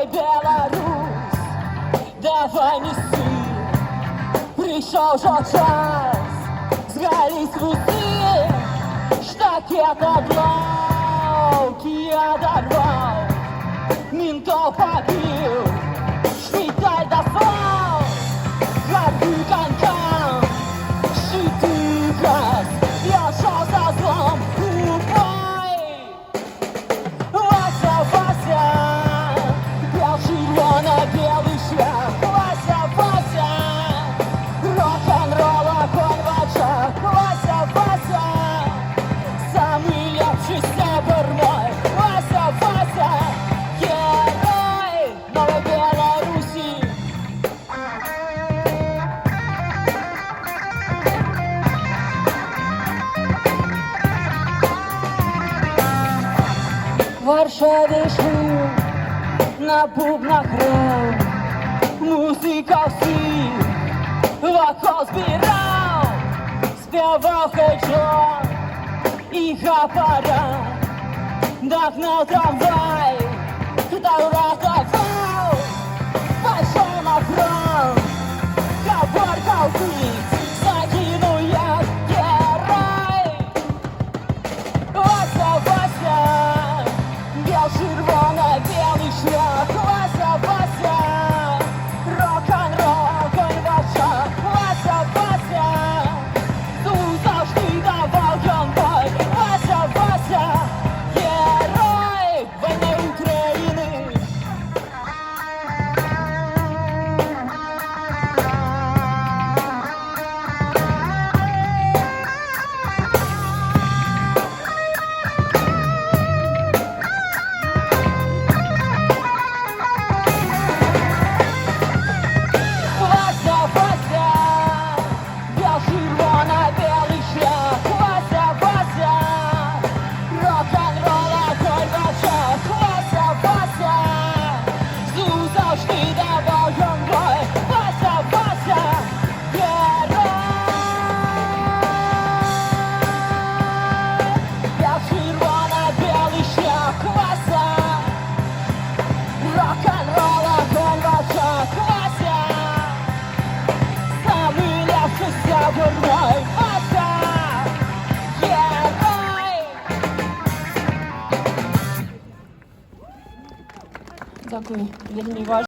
Беларусь, давай неси, пришел же час сгорить русы, штакета блоки одорвал, ментов побил, шпиталь достал, горбы конькам, щиты газ, я шел за злом, упай, Вася, Вася, червоно-белый шлях, Вася, Вася, рок-н-ролл, огонь в очах, Вася, Вася, самый лепший стебр мой, Вася, Вася, герой Новой Беларуси. В Варшаве шум, на бубнах ром, музика всіх вокал збирав, співав хеджон і гапара, догнал трамвай, та уратовал, большой Макрон, кабаркал пить, закинул я герой. Вася, Вася, червоно-белый шлях, Вася, Вася, рок-н-ролл, огонь в очах, Вася, Вася, тут завжди давал конвой, Вася, Вася, герой войны України. Червоно-белый шлях, Вася, Вася, рок-н-ролл, огонь в очах, Вася, Вася, зу завжди давав конвой, Вася, Вася, герой. Я червоно-белый шлях, Вася, рок-н-ролл, огонь в очах, Вася, самый лепший стебр мой, Вася, герой. Дякую, вельми важливо.